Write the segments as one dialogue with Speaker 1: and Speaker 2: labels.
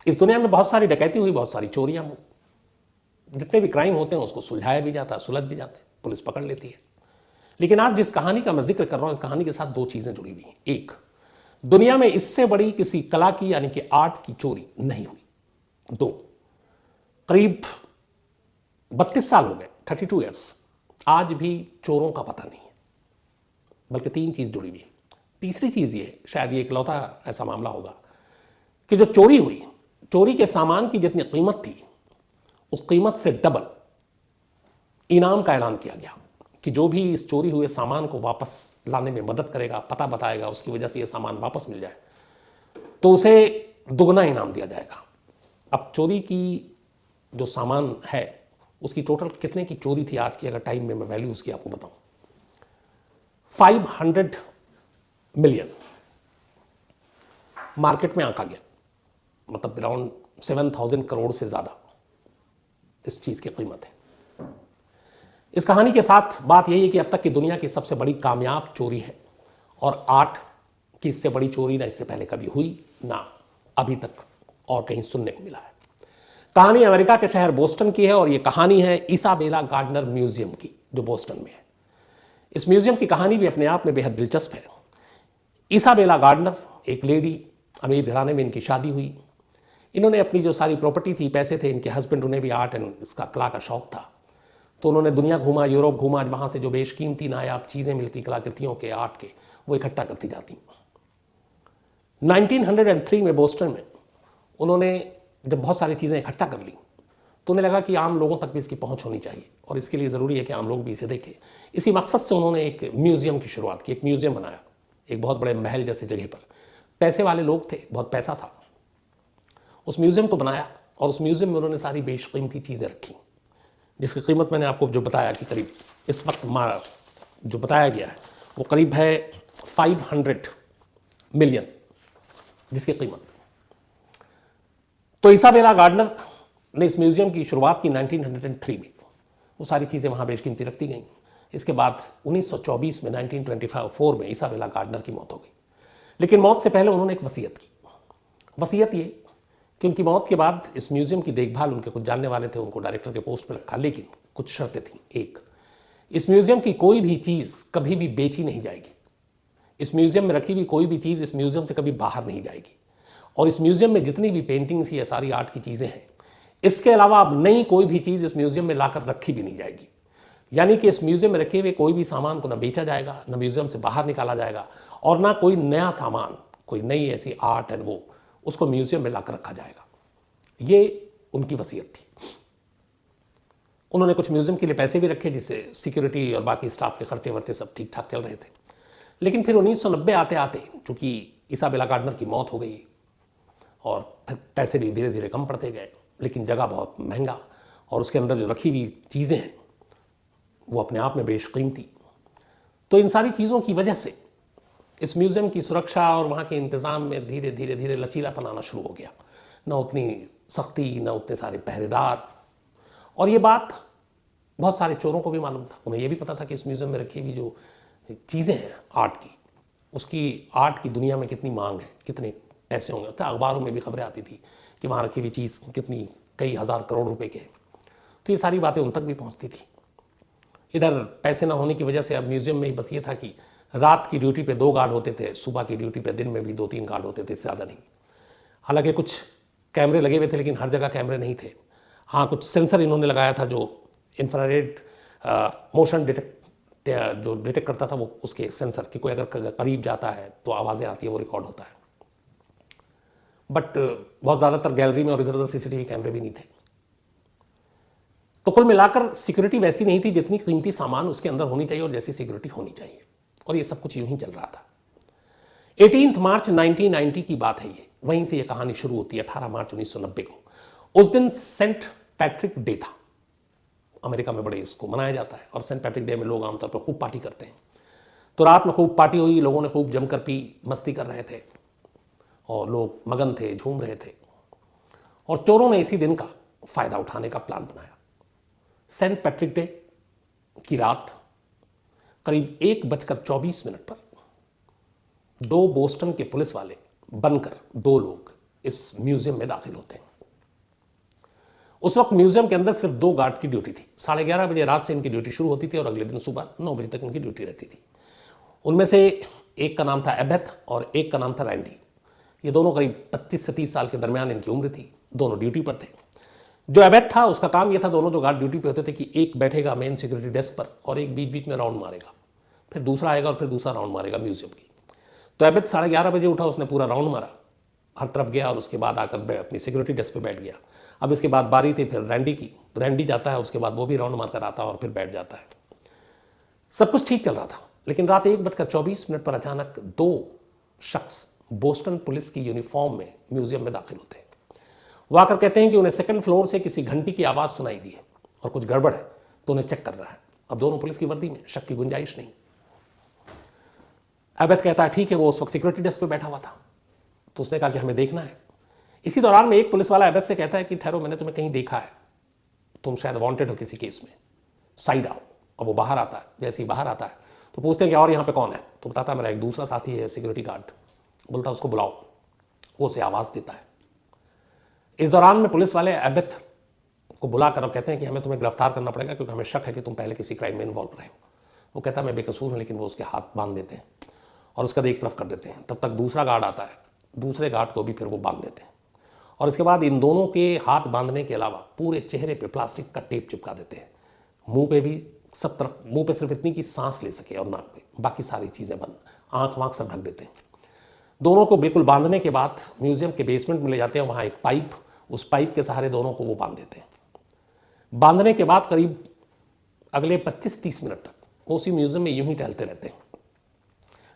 Speaker 1: इस दुनिया में बहुत सारी डकैती हुई, बहुत सारी चोरियां हुई, जितने भी क्राइम होते हैं उसको सुलझाया भी जाता है, सुलझ भी जाते हैं, पुलिस पकड़ लेती है। लेकिन आज जिस कहानी का मैं जिक्र कर रहा हूं, इस कहानी के साथ दो चीजें जुड़ी हुई हैं। एक, दुनिया में इससे बड़ी किसी कला की यानी कि आर्ट की चोरी नहीं हुई। दो, करीब 32 साल हो गए, 32 ईयर्स, आज भी चोरों का पता नहीं है। बल्कि तीन चीज जुड़ी हुई है। तीसरी चीज ये, शायद ये इकलौता ऐसा मामला होगा कि जो चोरी हुई, चोरी के सामान की जितनी कीमत थी उस कीमत से डबल इनाम का ऐलान किया गया कि जो भी इस चोरी हुए सामान को वापस लाने में मदद करेगा, पता बताएगा, उसकी वजह से ये सामान वापस मिल जाए, तो उसे दुगना इनाम दिया जाएगा। अब चोरी की जो सामान है उसकी टोटल कितने की चोरी थी आज की अगर टाइम में मैं वैल्यू उसकी आपको बताऊं, 500 मिलियन मार्केट में आंका गया, मतलब अराउंड 7,000 करोड़ से ज्यादा इस चीज की कीमत है। इस कहानी के साथ बात यही है कि अब तक की दुनिया की सबसे बड़ी कामयाब चोरी है, और आर्ट की इससे बड़ी चोरी ना इससे पहले कभी हुई, ना अभी तक और कहीं सुनने को मिला है। कहानी अमेरिका के शहर बोस्टन की है, और यह कहानी है इसाबेला गार्डनर म्यूजियम की, जो बोस्टन में है। इस म्यूजियम की कहानी भी अपने आप में बेहद दिलचस्प है। इसाबेला गार्डनर एक लेडी, अमीर घराने में इनकी शादी हुई। इन्होंने अपनी जो सारी प्रॉपर्टी थी, पैसे थे, इनके हस्बैंड, उन्हें भी आर्ट एंड इसका कला का शौक था, तो उन्होंने दुनिया घूमा, यूरोप घूमा, वहां से जो बेशकीमती नायाब चीजें मिलती कलाकृतियों के, आर्ट के, वो इकट्ठा करती जाती। 1903 में बोस्टन में उन्होंने जब बहुत सारी चीजें इकट्ठा कर ली तो उन्हें लगा कि आम लोगों तक भी इसकी पहुंच होनी चाहिए, और इसके लिए जरूरी है कि आम लोग भी इसे देखें। इसी मकसद से उन्होंने एक म्यूजियम की शुरुआत की, एक म्यूजियम बनाया, एक बहुत बड़े महल जैसे जगह पर। पैसे वाले लोग थे, बहुत पैसा था, उस म्यूजियम को बनाया, और उस म्यूजियम में उन्होंने सारी बेशकीमती चीजें रखी, जिसकी कीमत मैंने आपको जो बताया कि करीब इस वक्त जो बताया गया है वो करीब है 500 मिलियन जिसकी कीमत। तो इसाबेला गार्डनर ने इस म्यूजियम की शुरुआत की 1903 में। वो सारी चीज़ें वहाँ बेशकीमती रखती गई। इसके बाद 1924 में 1924 में इसाबेला गार्डनर की मौत हो गई। लेकिन मौत से पहले उन्होंने एक वसीयत की। वसीयत ये कि उनकी मौत के बाद इस म्यूजियम की देखभाल उनके कुछ जानने वाले थे, उनको डायरेक्टर के पोस्ट पर रखा, लेकिन कुछ शर्तें थीं। एक, इस म्यूजियम की कोई भी चीज़ कभी भी बेची नहीं जाएगी। इस म्यूजियम में रखी हुई कोई भी चीज़ इस म्यूजियम से कभी बाहर नहीं जाएगी, और इस म्यूजियम में जितनी भी पेंटिंग्स या सारी आर्ट की चीज़ें हैं, इसके अलावा अब नई कोई भी चीज़ इस म्यूजियम में लाकर रखी भी नहीं जाएगी। यानी कि इस म्यूजियम में रखे हुए कोई भी सामान को न बेचा जाएगा, न म्यूजियम से बाहर निकाला जाएगा, और ना कोई नया सामान, कोई नई ऐसी आर्ट एंड वो उसको म्यूजियम में लाकर रखा जाएगा। ये उनकी वसीयत थी। उन्होंने कुछ म्यूजियम के लिए पैसे भी रखे, जिससे सिक्योरिटी और बाकी स्टाफ के खर्चे वर्चे सब ठीक ठाक चल रहे थे। लेकिन फिर 1990 आते आते चूंकि इसाबेला गार्डनर की मौत हो गई, और फिर पैसे भी धीरे धीरे कम पड़ते गए, लेकिन जगह बहुत महंगा, और उसके अंदर जो रखी हुई चीज़ें हैं वो अपने आप में बेशकीमती। तो इन सारी चीज़ों की वजह से इस म्यूजियम की सुरक्षा और वहाँ के इंतज़ाम में धीरे धीरे धीरे लचीलापन आना शुरू हो गया। न उतनी सख्ती, न उतने सारे पहरेदार। और ये बात बहुत सारे चोरों को भी मालूम था। उन्हें यह भी पता था कि इस म्यूजियम में रखी हुई जो चीज़ें हैं आर्ट की, उसकी आर्ट की दुनिया में कितनी मांग है, कितने पैसे होंगे। तो अखबारों में भी खबरें आती थी कि वहाँ रखी हुई चीज़ कितनी, कई हज़ार करोड़ रुपए के। तो ये सारी बातें उन तक भी पहुँचती थी। इधर पैसे ना होने की वजह से अब म्यूजियम में ही बस ये था कि रात की ड्यूटी पे 2 गार्ड होते थे, सुबह की ड्यूटी पे दिन में भी 2-3 गार्ड होते थे, इससे ज़्यादा नहीं। हालांकि कुछ कैमरे लगे हुए थे, लेकिन हर जगह कैमरे नहीं थे। हाँ, कुछ सेंसर इन्होंने लगाया था जो इंफ्रारेड मोशन जो डिटेक्ट करता था, वो उसके सेंसर कि कोई अगर करीब जाता है तो आवाज़ें आती है, वो रिकॉर्ड होता है। बट बहुत ज़्यादातर गैलरी में और इधर उधर सीसीटीवी कैमरे भी नहीं थे। तो कुल मिलाकर सिक्योरिटी वैसी नहीं थी जितनी कीमती सामान उसके अंदर होनी चाहिए और जैसी सिक्योरिटी होनी चाहिए, और ये सब कुछ यूं ही चल रहा था। 18 मार्च 1990 की बात है ये, वहीं से ये कहानी शुरू होती है। 18 मार्च 1990 को, उस दिन सेंट पैट्रिक डे था। अमेरिका में बड़े इसको मनाया जाता है, और सेंट पैट्रिक डे में लोग आमतौर पर खूब पार्टी करते हैं। तो रात में खूब पार्टी हुई, लोगों ने खूब जमकर पी, मस्ती कर रहे थे, और लोग मगन थे, झूम रहे थे। और चोरों ने इसी दिन का फायदा उठाने का प्लान बनाया। सेंट पैट्रिक डे की रात करीब 1:24 पर 2 बोस्टन के पुलिस वाले बनकर 2 लोग इस म्यूजियम में दाखिल होते हैं। उस वक्त म्यूजियम के अंदर सिर्फ 2 गार्ड की ड्यूटी थी। 11:30 बजे रात से इनकी ड्यूटी शुरू होती थी और अगले दिन सुबह 9 बजे तक इनकी ड्यूटी रहती थी। उनमें से एक का नाम था एबेथ और एक का नाम था रैंडी। ये दोनों करीब 25 से 30 साल के दरमियान इनकी उम्र थी। दोनों ड्यूटी पर थे। जो एबेथ था उसका काम यह था, दोनों जो गार्ड ड्यूटी पे होते थे, कि एक बैठेगा मेन सिक्योरिटी डेस्क पर और एक बीच बीच में राउंड मारेगा, फिर दूसरा आएगा और फिर दूसरा राउंड मारेगा म्यूजियम की। तो एबेथ 11:30 बजे उठा, उसने पूरा राउंड मारा, हर तरफ गया और उसके बाद आकर अपनी सिक्योरिटी डेस्क पे बैठ गया। अब इसके बाद बारी थी फिर रैंडी की। रैंडी जाता है, उसके बाद वो भी राउंड मारकर आता है और फिर बैठ जाता है। सब कुछ ठीक चल रहा था, लेकिन रात 1:24 पर अचानक 2 शख्स बोस्टन पुलिस की यूनिफॉर्म में म्यूजियम में दाखिल होते हैं। वो आकर कहते हैं कि उन्हें सेकंड फ्लोर से किसी घंटी की आवाज़ सुनाई दी है और कुछ गड़बड़ है, तो उन्हें चेक कर रहा है। अब दोनों पुलिस की वर्दी में, शक की गुंजाइश नहीं। एबेथ कहता है ठीक है, वो उस वक्त सिक्योरिटी डेस्क पे बैठा हुआ था, तो उसने कहा कि हमें देखना है। इसी दौरान में एक पुलिस वाला एबेथ से कहता है कि ठहरो, मैंने तुम्हें कहीं देखा है, तुम शायद वांटेड हो किसी केस में, साइड आओ। अब वो बाहर आता है। जैसे ही बाहर आता है तो पूछते हैं कि और यहाँ पे कौन है, तो बताता है मेरा एक दूसरा साथी है, सिक्योरिटी गार्ड। बोलता है उसको बुलाओ। वो उसे आवाज़ देता है। इस दौरान में पुलिस वाले एबेथ को बुलाकर कहते हैं कि हमें तुम्हें गिरफ्तार करना पड़ेगा क्योंकि हमें शक है कि तुम पहले किसी क्राइम में इन्वॉल्व रहे हो। वो कहता है मैं बेकसूर हूँ, लेकिन वो उसके हाथ बांध देते हैं और उसका एक तरफ कर देते हैं। तब तक दूसरा गार्ड आता है, दूसरे गार्ड को भी फिर वो बांध देते हैं और इसके बाद इन दोनों के हाथ बांधने के अलावा पूरे चेहरे पे प्लास्टिक का टेप चिपका देते हैं। मुंह पे भी सब तरफ, मुंह पे सिर्फ इतनी कि सांस ले सके और नाक पे, बाकी सारी चीज़ें बंद, आंख वाँख सब ढक देते हैं। दोनों को बिल्कुल बांधने के बाद म्यूजियम के बेसमेंट में ले जाते हैं। वहाँ एक पाइप, उस पाइप के सहारे दोनों को वो बांध देते हैं। बांधने के बाद करीब अगले 25-30 मिनट तक वो उसी म्यूजियम में यूं ही टहलते रहते हैं।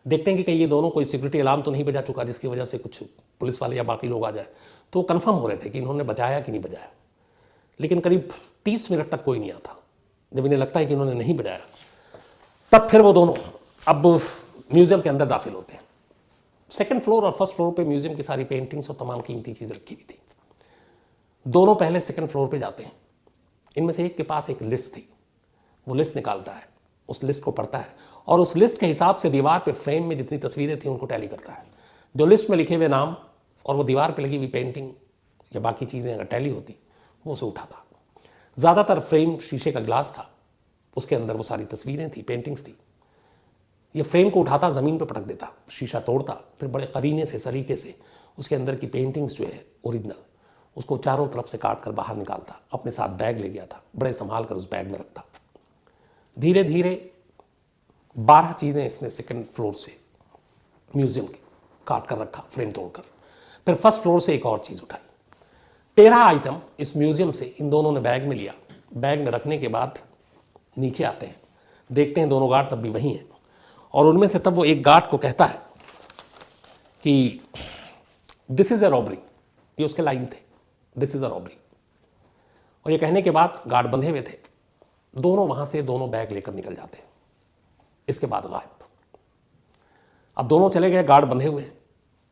Speaker 1: देखते हैं कि कहीं ये दोनों कोई सिक्योरिटी अलार्म तो नहीं बजा चुका जिसकी वजह से कुछ पुलिस वाले या बाकी लोग आ जाए। तो कंफर्म हो रहे थे कि इन्होंने बजाया कि नहीं बजाया, लेकिन करीब 30 मिनट तक कोई नहीं आता। जब इन्हें लगता है कि इन्होंने नहीं बजाया, तब फिर वो दोनों अब म्यूजियम के अंदर दाखिल होते हैं। सेकंड फ्लोर और फर्स्ट फ्लोर पे म्यूजियम की सारी पेंटिंग्स और तमाम कीमती चीज़ें रखी हुई थी। दोनों पहले सेकंड फ्लोर पे जाते हैं। इनमें से एक के पास एक लिस्ट थी। वो लिस्ट निकालता है, उस लिस्ट को पढ़ता है और उस लिस्ट के हिसाब से दीवार पे फ्रेम में जितनी तस्वीरें थी उनको टैली करता है। जो लिस्ट में लिखे हुए नाम और वो दीवार पे लगी हुई पेंटिंग या बाकी चीज़ें अगर टैली होती, वो उसे उठाता। ज़्यादातर फ्रेम शीशे का ग्लास था, उसके अंदर वो सारी तस्वीरें थी, पेंटिंग्स थी। ये फ्रेम को उठाता, ज़मीन पर पटक देता, शीशा तोड़ता, फिर बड़े करीने से, सलीके से उसके अंदर की पेंटिंग्स जो है ओरिजिनल, उसको चारों तरफ से काट कर बाहर निकालता। अपने साथ बैग ले गया था, बड़े संभाल कर उस बैग में रखता। धीरे धीरे 12 चीज़ें इसने सेकंड फ्लोर से म्यूजियम की काट कर रखा, फ्रेम तोड़कर। फिर फर्स्ट फ्लोर से एक और चीज़ उठाई। 13 आइटम इस म्यूजियम से इन दोनों ने बैग में लिया। बैग में रखने के बाद नीचे आते हैं, देखते हैं दोनों गार्ड तब भी वहीं हैं और उनमें से तब वो एक गार्ड को कहता है कि दिस इज़ अ रॉबरी। ये उसके लाइन थे, दिस इज़ अ रॉबरी। और ये कहने के बाद गार्ड बंधे हुए थे। दोनों वहां से दोनों बैग लेकर निकल जाते हैं। इसके बाद गायब। अब दोनों चले गए, गार्ड बंधे हुए हैं।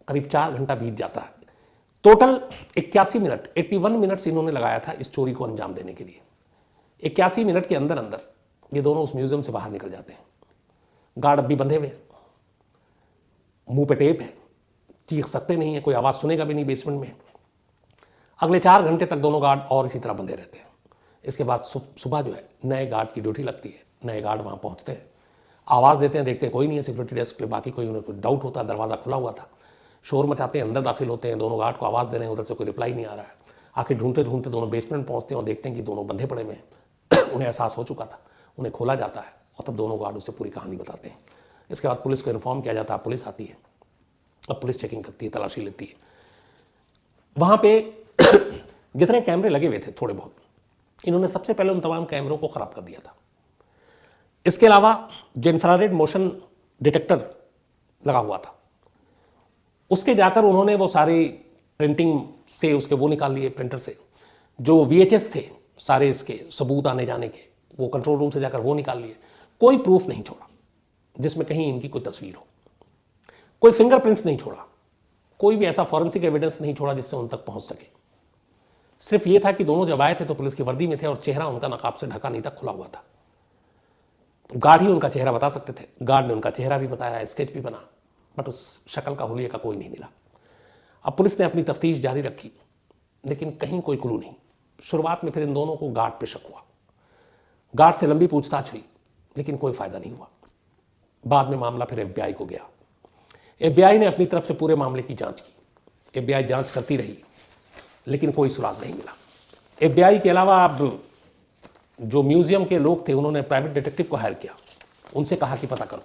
Speaker 1: करीब 4 घंटा बीत जाता है। टोटल 81 मिनट, 81 मिनट्स इन्होंने लगाया था इस चोरी को अंजाम देने के लिए। 81 मिनट के अंदर अंदर ये दोनों उस म्यूजियम से बाहर निकल जाते हैं। गार्ड अब भी बंधे हुए हैं, मुंह पे टेप है, चीख सकते नहीं है, कोई आवाज़ सुनेगा भी नहीं बेसमेंट में। अगले 4 घंटे तक दोनों गार्ड और इसी तरह बंधे रहते हैं। इसके बाद सुबह जो है नए गार्ड की ड्यूटी लगती है। नए गार्ड वहाँ पहुँचते हैं, आवाज़ देते हैं, देखते हैं कोई नहीं है सिक्योरिटी डेस्क पे। बाकी कोई, उन्हें कुछ डाउट होता है, दरवाज़ा खुला हुआ था। शोर मचाते हैं, अंदर दाखिल होते हैं, दोनों गार्ड को आवाज़ दे रहे हैं, उधर से कोई रिप्लाई नहीं आ रहा है। आखिर ढूंढते ढूंढते दोनों बेसमेंट पहुँचते हैं और देखते हैं कि दोनों बंधे पड़े हुए हैं। उन्हें एहसास हो चुका था। उन्हें खोला जाता है और तब दोनों गार्ड उससे पूरी कहानी बताते हैं। इसके बाद पुलिस को इन्फॉर्म किया जाता है, पुलिस आती है। अब पुलिस चेकिंग करती है, तलाशी लेती है। वहाँ पे जितने कैमरे लगे हुए थे थोड़े बहुत, इन्होंने सबसे पहले उन तमाम कैमरों को ख़राब कर दिया था। इसके अलावा जो इंफ्रारेड मोशन डिटेक्टर लगा हुआ था, उसके जाकर उन्होंने वो सारी प्रिंटिंग से उसके वो निकाल लिए, प्रिंटर से जो VHS थे सारे इसके सबूत आने जाने के, वो कंट्रोल रूम से जाकर वो निकाल लिए। कोई प्रूफ नहीं छोड़ा जिसमें कहीं इनकी कोई तस्वीर हो, कोई फिंगरप्रिंट्स नहीं छोड़ा, कोई भी ऐसा फॉरेंसिक एविडेंस नहीं छोड़ा जिससे उन तक पहुंच सके। सिर्फ ये था कि दोनों जब आए थे तो पुलिस की वर्दी में थे और चेहरा उनका नकाब से ढका नहीं था, खुला हुआ था। गार्ड ही उनका चेहरा बता सकते थे। गार्ड ने उनका चेहरा भी बताया, स्केच भी बना, बट उस शक्ल का हुलिये का कोई नहीं मिला। अब पुलिस ने अपनी तफ्तीश जारी रखी, लेकिन कहीं कोई क्लू नहीं। शुरुआत में फिर इन दोनों को गार्ड पे शक हुआ, गार्ड से लंबी पूछताछ हुई, लेकिन कोई फायदा नहीं हुआ। बाद में मामला फिर FBI को गया। FBI ने अपनी तरफ से पूरे मामले की जांच की। FBI जांच करती रही, लेकिन कोई सुराग नहीं मिला। FBI के अलावा अब जो म्यूजियम के लोग थे, उन्होंने प्राइवेट डिटेक्टिव को हायर किया। उनसे कहा कि पता करो।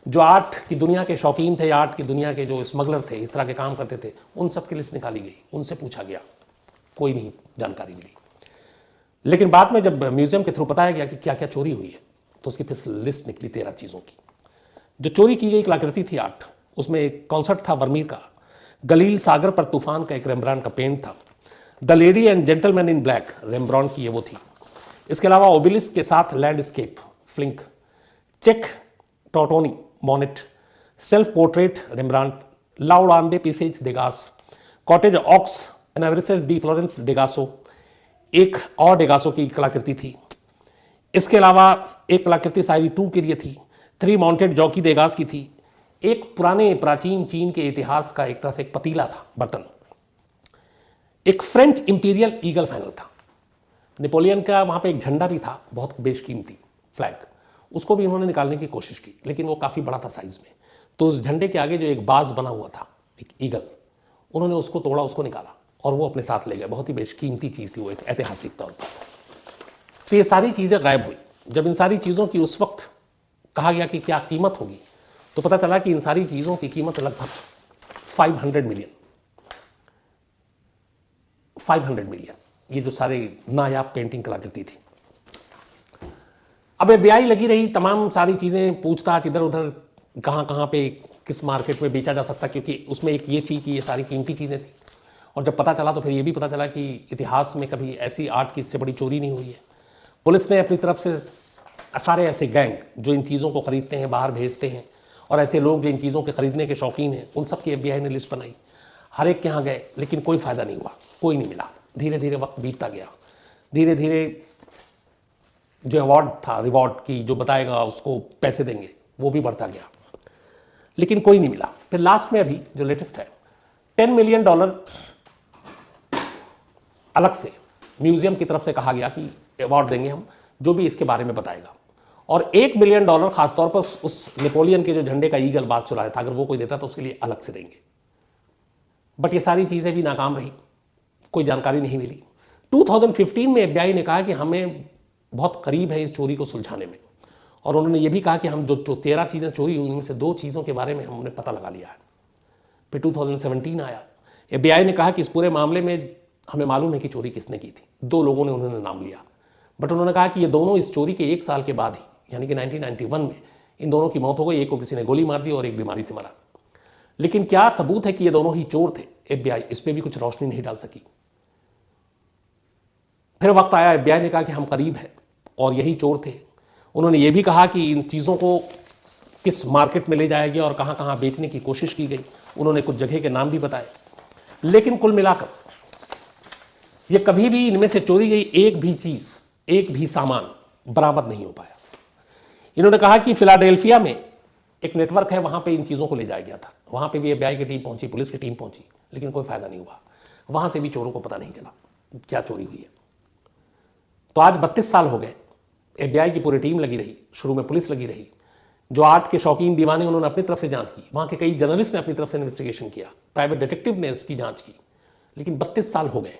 Speaker 1: जो आर्ट की दुनिया के शौकीन थे, आर्ट की दुनिया के जो स्मगलर थे, इस तरह के काम करते थे, उन सब की लिस्ट निकाली गई, उनसे पूछा गया, कोई नहीं जानकारी मिली। लेकिन बाद में जब म्यूजियम के थ्रू बताया गया कि क्या क्या चोरी हुई है, तो उसकी फिर लिस्ट निकली 13 चीज़ों की। जो चोरी की गई कलाकृति थी आर्ट, उसमें एक कॉन्सर्ट था वर्मीर का, गलील सागर पर तूफान का एक रेम्ब्रांड का पेंट था, the lady and gentleman in black Rembrandt की ये वो थी। इसके अलावा ओबिलिस्क के साथ landscape Flinck, chez Tortoni Monet, self portrait Rembrandt, लाउड आन दे पीसेज डेगास, कॉटेज ऑक्स एनावरिसेस डी फ्लोरेंस डेगासो, एक और डेगासो की कलाकृति थी। इसके अलावा एक कलाकृति साइरी 2 के लिए थी, 3 माउंटेड जॉकी देगास की थी। एक पुराने प्राचीन चीन के इतिहास का एक तरह से एक पतीला था, बर्तन। एक फ्रेंच इंपीरियल ईगल फैनल था। नेपोलियन का वहां पे एक झंडा भी था, बहुत बेशकीमती फ्लैग, उसको भी उन्होंने निकालने की कोशिश की, लेकिन वो काफ़ी बड़ा था साइज में। तो उस झंडे के आगे जो एक बाज बना हुआ था, एक ईगल, उन्होंने उसको तोड़ा, उसको निकाला और वो अपने साथ ले गए। बहुत ही बेशकीमती चीज़ थी वो, एक ऐतिहासिक तौर पर। तो ये सारी चीज़ें गायब हुई। जब इन सारी चीज़ों की उस वक्त कहा गया कि क्या कीमत होगी, तो पता चला कि इन सारी चीज़ों की कीमत लगभग 500 मिलियन। 500 मिलियन, ये जो सारे नायाब पेंटिंग कलाकृति थी। अब FBI लगी रही, तमाम सारी चीज़ें पूछताछ, इधर उधर कहाँ कहाँ पे किस मार्केट में बेचा जा सकता, क्योंकि उसमें एक ये थी कि ये सारी कीमती चीज़ें थी। और जब पता चला तो फिर ये भी पता चला कि इतिहास में कभी ऐसी आर्ट की इससे बड़ी चोरी नहीं हुई है। पुलिस ने अपनी तरफ से सारे ऐसे गैंग जो इन चीज़ों को खरीदते हैं, बाहर भेजते हैं, और ऐसे लोग जो इन चीज़ों के खरीदने के शौकीन हैं, उन सब की FBI ने लिस्ट बनाई। हर एक के यहाँ गए, लेकिन कोई फ़ायदा नहीं हुआ, कोई नहीं मिला। धीरे धीरे वक्त बीतता गया, धीरे धीरे जो अवार्ड था, रिवॉर्ड की जो बताएगा उसको पैसे देंगे, वो भी बढ़ता गया, लेकिन कोई नहीं मिला। फिर लास्ट में अभी जो लेटेस्ट है, $10 मिलियन अलग से म्यूजियम की तरफ से कहा गया कि अवार्ड देंगे हम, जो भी इसके बारे में बताएगा। और $1 मिलियन खासतौर पर उस नेपोलियन के जो झंडे का ईगल बाग चुराया था, अगर वो कोई देता तो उसके लिए अलग से देंगे। बट ये सारी चीज़ें भी नाकाम रही, कोई जानकारी नहीं मिली। 2015 में FBI ने कहा कि हमें बहुत करीब है इस चोरी को सुलझाने में, और उन्होंने ये भी कहा कि हम जो 13 चीज़ें चोरी हुई, उनमें से 2 चीज़ों के बारे में हमने पता लगा लिया है। फिर 2017 आया, FBI ने कहा कि इस पूरे मामले में हमें मालूम है कि चोरी किसने की थी। 2 लोगों ने उन्होंने नाम लिया, बट उन्होंने कहा कि ये दोनों इस चोरी के 1 साल के बाद ही, यानी कि 1991 में इन दोनों की मौत हो गई। एक को किसी ने गोली मार दी और एक बीमारी से मरा। लेकिन क्या सबूत है कि ये दोनों ही चोर थे? FBI इस पर भी कुछ रोशनी नहीं डाल सकी। फिर वक्त आया, FBI ने कहा कि हम करीब हैं और यही चोर थे। उन्होंने ये भी कहा कि इन चीज़ों को किस मार्केट में ले जाया गया और कहाँ कहाँ बेचने की कोशिश की गई। उन्होंने कुछ जगह के नाम भी बताए, लेकिन कुल मिलाकर ये कभी भी इनमें से चोरी गई एक भी चीज़, एक भी सामान बरामद नहीं हो पाया। इन्होंने कहा कि फिलाडेल्फिया में एक नेटवर्क है, वहाँ पे इन चीज़ों को ले जाया गया था। वहाँ पे भी FBI की टीम पहुँची, पुलिस की टीम पहुँची, लेकिन कोई फ़ायदा नहीं हुआ। वहाँ से भी चोरों को पता नहीं चला क्या चोरी हुई है। तो आज 32 साल हो गए, FBI की पूरी टीम लगी रही, शुरू में पुलिस लगी रही, जो आर्ट के शौकीन दीवाने उन्होंने अपनी तरफ से जांच की, वहाँ के कई जर्नलिस्ट ने अपनी तरफ से इन्वेस्टिगेशन किया, प्राइवेट डिटेक्टिव ने इसकी जांच की, लेकिन 32 साल हो गए।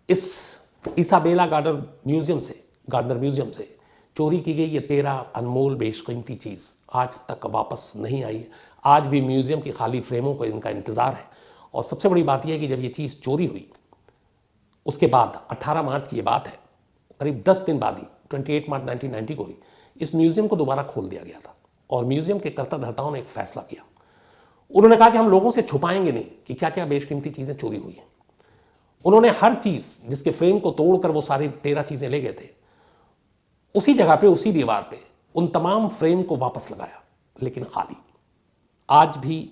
Speaker 1: इस इसाबेला गार्डनर म्यूजियम से चोरी की गई ये 13 अनमोल बेशकीमती चीज़ आज तक वापस नहीं आई। आज भी म्यूजियम की खाली फ्रेमों को इनका इंतज़ार है। और सबसे बड़ी बात यह है कि जब ये चीज़ चोरी हुई, उसके बाद 18 मार्च की ये बात है, करीब 10 दिन बाद ही 28 मार्च 1990 को ही इस म्यूजियम को दोबारा खोल दिया गया था। और म्यूजियम के कर्ता धर्ताओं ने एक फैसला किया। उन्होंने कहा कि हम लोगों से छुपाएंगे नहीं कि क्या क्या बेशकीमती चीज़ें चोरी हुई हैं। उन्होंने हर चीज़ जिसके फ्रेम को तोड़कर वो सारी 13 चीज़ें ले गए थे, उसी जगह पे, उसी दीवार पे उन तमाम फ्रेम को वापस लगाया, लेकिन खाली। आज भी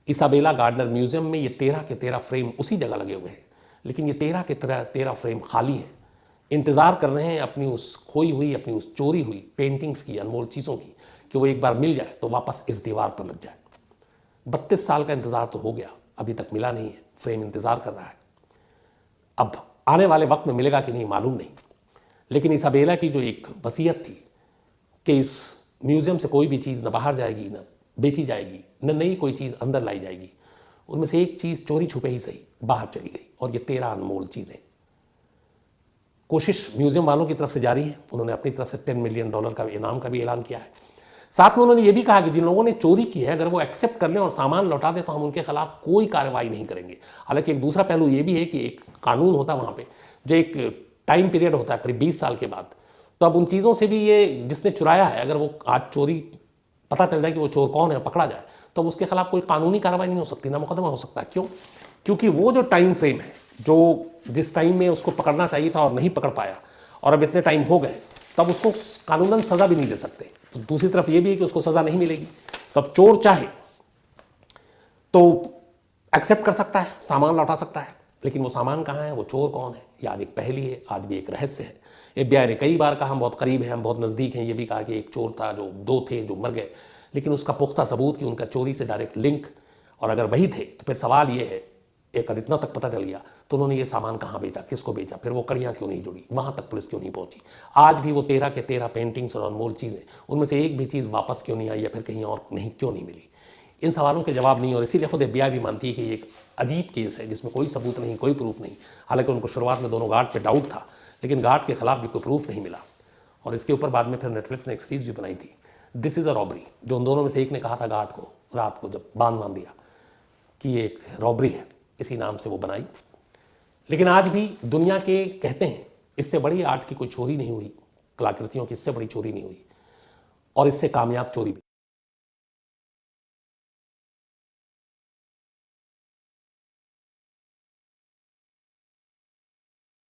Speaker 1: इसाबेला गार्डनर म्यूजियम में ये 13 के 13 फ्रेम उसी जगह लगे हुए हैं, लेकिन ये 13 के 13 फ्रेम खाली हैं, इंतज़ार कर रहे हैं अपनी उस खोई हुई, अपनी उस चोरी हुई पेंटिंग्स की, अनमोल चीज़ों की, कि वो एक बार मिल जाए तो वापस इस दीवार पर लग जाए। 32 साल का इंतज़ार तो हो गया, अभी तक मिला नहीं है। फ्रेम इंतज़ार कर रहा है। अब आने वाले वक्त में मिलेगा कि नहीं मालूम नहीं, लेकिन इसाबेला की जो एक वसीयत थी कि इस म्यूज़ियम से कोई भी चीज़ न बाहर जाएगी, न बेची जाएगी, न नई कोई चीज़ अंदर लाई जाएगी, उनमें से एक चीज़ चोरी छुपे ही सही बाहर चली गई, और ये 13 अनमोल चीज़ें। कोशिश म्यूज़ियम वालों की तरफ से जारी है। उन्होंने अपनी तरफ से $10 मिलियन का इनाम का भी ऐलान किया है। साथ में उन्होंने ये भी कहा कि जिन लोगों ने चोरी की है अगर वो एक्सेप्ट कर लें और सामान लौटा दें तो हम उनके खिलाफ कोई कार्रवाई नहीं करेंगे। हालांकि एक दूसरा पहलू ये भी है कि एक कानून होता है वहाँ पे, जो एक टाइम पीरियड होता है करीब 20 साल के बाद, तो अब उन चीज़ों से भी ये जिसने चुराया है अगर वो आज चोरी पता चल जाए कि वो चोर कौन है, पकड़ा जाए, तो अब उसके खिलाफ कोई कानूनी कार्रवाई नहीं हो सकती, ना मुकदमा हो सकता। क्यों? क्योंकि वो जो टाइम फ्रेम है, जो जिस टाइम में उसको पकड़ना चाहिए था और नहीं पकड़ पाया, और अब इतने टाइम हो गए, तब उसको कानूनन सज़ा भी नहीं दे सकते। तो दूसरी तरफ ये भी है कि उसको सज़ा नहीं मिलेगी, तब चोर चाहे तो एक्सेप्ट कर सकता है, सामान लौटा सकता है, लेकिन वो सामान कहाँ है, वो चोर कौन है, ये आज एक पहेली है, आज भी एक रहस्य है। FBI ने कई बार कहा हम बहुत करीब हैं, हम बहुत नज़दीक हैं। ये भी कहा कि एक चोर था, जो 2 थे जो मर गए, लेकिन उसका पुख्ता सबूत कि उनका चोरी से डायरेक्ट लिंक, और अगर वही थे तो फिर सवाल ये है, एक अगर इतना तक पता चल गया तो उन्होंने ये सामान कहाँ बेचा, किसको बेचा, फिर वो कड़ियाँ क्यों नहीं जुड़ी, वहाँ तक पुलिस क्यों नहीं पहुँची। आज भी वो 13 के 13 पेंटिंग्स और अनमोल चीज़ें, उनमें से एक भी चीज़ वापस क्यों नहीं आई, या फिर कहीं और नहीं क्यों नहीं मिली। इन सवालों के जवाब नहीं, और इसीलिए खुद FBI भी मानती है कि ये एक अजीब केस है जिसमें कोई सबूत नहीं, कोई प्रूफ नहीं। हालांकि उनको शुरुआत में दोनों गार्ड पे डाउट था, लेकिन गार्ड के खिलाफ भी कोई प्रूफ नहीं मिला। और इसके ऊपर बाद में फिर नेटफ्लिक्स ने एक सीरीज भी बनाई थी, दिस इज़ अ रॉबरी, जो उन दोनों में से एक ने कहा था गार्ड को रात को जब बांध दिया कि ये एक रॉबरी है, इसी नाम से वो बनाई। लेकिन आज भी दुनिया के कहते हैं इससे बड़ी आर्ट की कोई चोरी नहीं हुई, कलाकृतियों की इससे बड़ी चोरी नहीं हुई, और इससे कामयाब चोरी भी